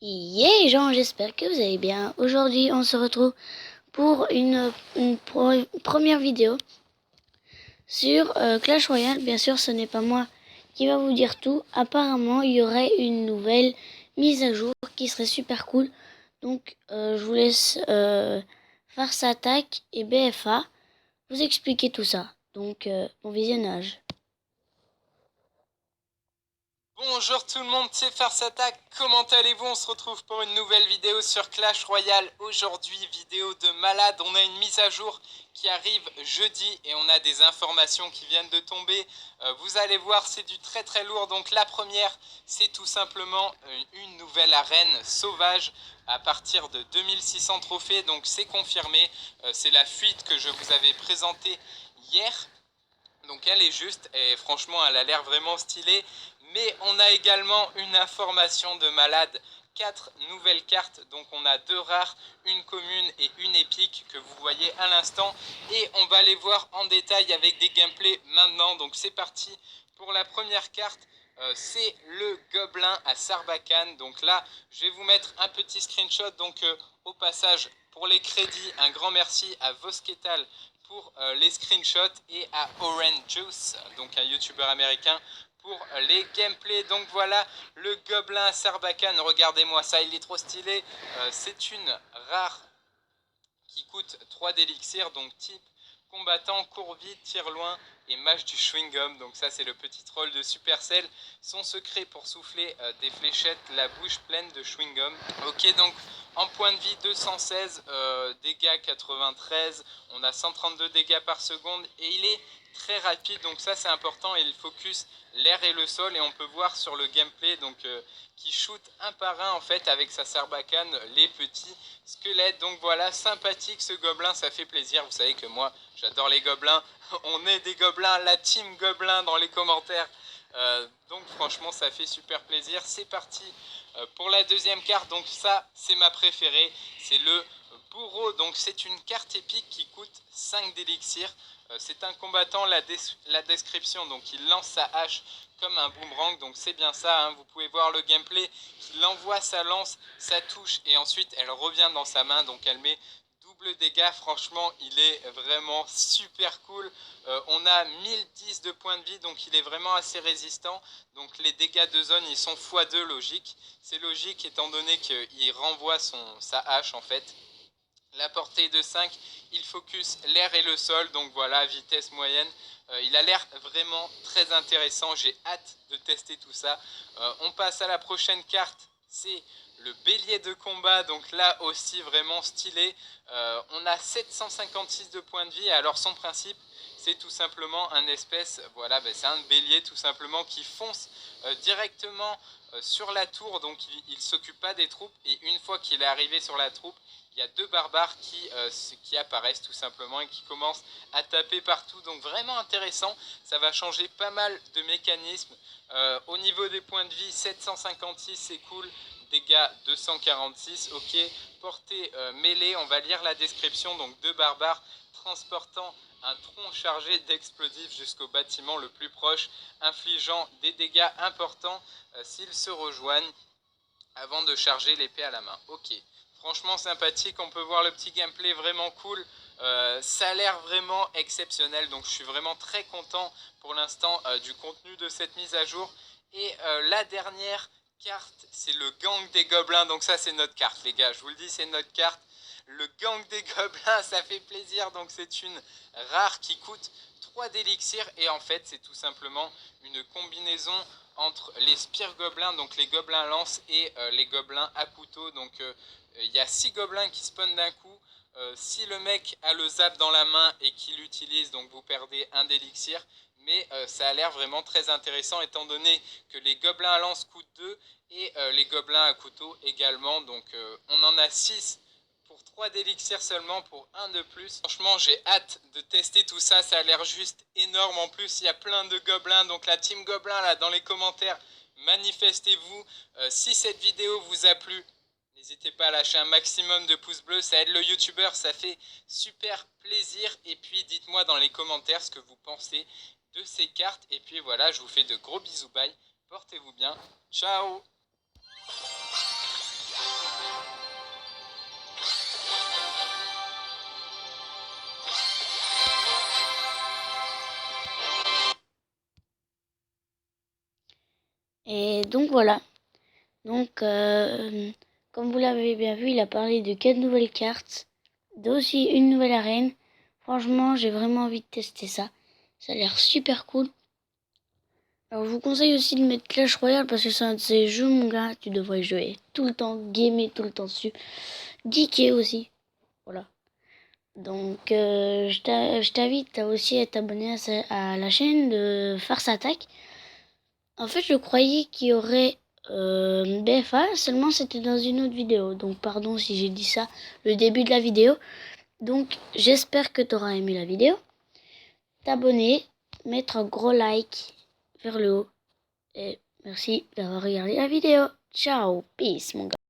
Yeah, Jean, j'espère que vous allez bien. Aujourd'hui, on se retrouve pour une première vidéo sur Clash Royale. Bien sûr, ce n'est pas moi qui va vous dire tout. Apparemment, il y aurait une nouvelle mise à jour qui serait super cool. Donc, je vous laisse Farce Attack et BFA vous expliquer tout ça. Donc, bon visionnage. Bonjour tout le monde, c'est Farce Attack, comment allez-vous? On se retrouve pour une nouvelle vidéo sur Clash Royale. Aujourd'hui, vidéo de malade, on a une mise à jour qui arrive jeudi et on a des informations qui viennent de tomber. Vous allez voir, c'est du très très lourd. Donc la première, c'est tout simplement une nouvelle arène sauvage à partir de 2600 trophées. Donc c'est confirmé, c'est la fuite que je vous avais présentée hier. Donc elle est juste et franchement elle a l'air vraiment stylée. Mais on a également une information de malade. 4 nouvelles cartes, donc on a 2 rares, une commune et une épique que vous voyez à l'instant. Et on va les voir en détail avec des gameplays maintenant. Donc c'est parti pour la première carte. C'est le gobelin à Sarbacane. Donc là, je vais vous mettre un petit screenshot. Donc au passage, pour les crédits, un grand merci à Vosketal pour les screenshots et à Orange Juice, donc un youtubeur américain, pour les gameplays. Donc voilà, le gobelin à Sarbacane, regardez-moi ça, il est trop stylé. C'est une rare qui coûte 3 d'élixir, donc type combattant, court vite, tire loin et mâche du chewing-gum. Donc ça c'est le petit troll de Supercell. Son secret pour souffler des fléchettes, la bouche pleine de chewing-gum. Ok, donc en point de vie 216, dégâts 93, on a 132 dégâts par seconde et il est très rapide, donc ça c'est important, et il focus l'air et le sol, et on peut voir sur le gameplay donc qui shoot un par un en fait avec sa sarbacane les petits squelettes. Donc voilà, sympathique ce gobelin, ça fait plaisir. Vous savez que moi j'adore les gobelins, on est des gobelins, la team gobelin dans les commentaires. Donc franchement ça fait super plaisir. C'est parti pour la deuxième carte. Donc ça c'est ma préférée, c'est le bourreau. Donc c'est une carte épique qui coûte 5 d'élixir. C'est un combattant, la description, donc il lance sa hache comme un boomerang, donc c'est bien ça, hein. Vous pouvez voir le gameplay, qu'il envoie sa lance, sa touche, et ensuite elle revient dans sa main, donc elle met double dégâts. Franchement il est vraiment super cool. On a 1010 de points de vie, donc il est vraiment assez résistant. Donc les dégâts de zone ils sont x2, logique, c'est logique étant donné qu'il renvoie sa hache en fait. La portée est de 5, il focus l'air et le sol, donc voilà, vitesse moyenne. Il a l'air vraiment très intéressant, j'ai hâte de tester tout ça. On passe à la prochaine carte, c'est le bélier de combat, donc là aussi vraiment stylé. On a 756 de points de vie, alors son principe, c'est tout simplement un espèce, voilà, c'est un bélier tout simplement qui fonce directement sur la tour, donc il ne s'occupe pas des troupes, et une fois qu'il est arrivé sur la troupe, il y a 2 barbares qui apparaissent tout simplement et qui commencent à taper partout. Donc vraiment intéressant, ça va changer pas mal de mécanismes. Au niveau des points de vie, 756 c'est cool, dégâts 246, ok. Portée mêlée, on va lire la description, donc 2 barbares transportant un tronc chargé d'explosifs jusqu'au bâtiment le plus proche, infligeant des dégâts importants s'ils se rejoignent avant de charger l'épée à la main. Ok, franchement sympathique, on peut voir le petit gameplay vraiment cool. Ça a l'air vraiment exceptionnel, donc je suis vraiment très content pour l'instant du contenu de cette mise à jour. Et la dernière carte, c'est le gang des gobelins, donc ça c'est notre carte les gars, je vous le dis, c'est notre carte. Le gang des gobelins, ça fait plaisir, donc c'est une rare qui coûte 3 d'élixir, et en fait c'est tout simplement une combinaison entre les spires gobelins, donc les gobelins lance, et les gobelins à couteau. Donc il y a 6 gobelins qui spawnent d'un coup. Si le mec a le zap dans la main et qu'il l'utilise, donc vous perdez un d'élixir. Mais ça a l'air vraiment très intéressant étant donné que les gobelins à lance coûtent 2 et les gobelins à couteau également. Donc on en a 6 pour 3 d'élixir seulement, pour un de plus. Franchement j'ai hâte de tester tout ça, ça a l'air juste énorme. En plus il y a plein de gobelins, donc la team gobelin là dans les commentaires, manifestez-vous. Si cette vidéo vous a plu, n'hésitez pas à lâcher un maximum de pouces bleus, ça aide le youtubeur, ça fait super plaisir. Et puis dites-moi dans les commentaires ce que vous pensez de ces cartes. Et puis voilà, je vous fais de gros bisous, bye, portez-vous bien, ciao. donc voilà. Donc, comme vous l'avez bien vu, il a parlé de 4 nouvelles cartes, d'aussi une nouvelle arène. Franchement, j'ai vraiment envie de tester ça. Ça a l'air super cool. Alors, je vous conseille aussi de mettre Clash Royale parce que c'est un de ces jeux, mon gars. Tu devrais jouer tout le temps, gamer tout le temps dessus. Geeker aussi. Voilà. Donc, je t'invite aussi à t'abonner à la chaîne de Farce Attack. En fait, je croyais qu'il y aurait BFA, seulement c'était dans une autre vidéo. Donc, pardon si j'ai dit ça le début de la vidéo. Donc, j'espère que tu auras aimé la vidéo. T'abonner, mettre un gros like vers le haut. Et merci d'avoir regardé la vidéo. Ciao, peace, mon gars.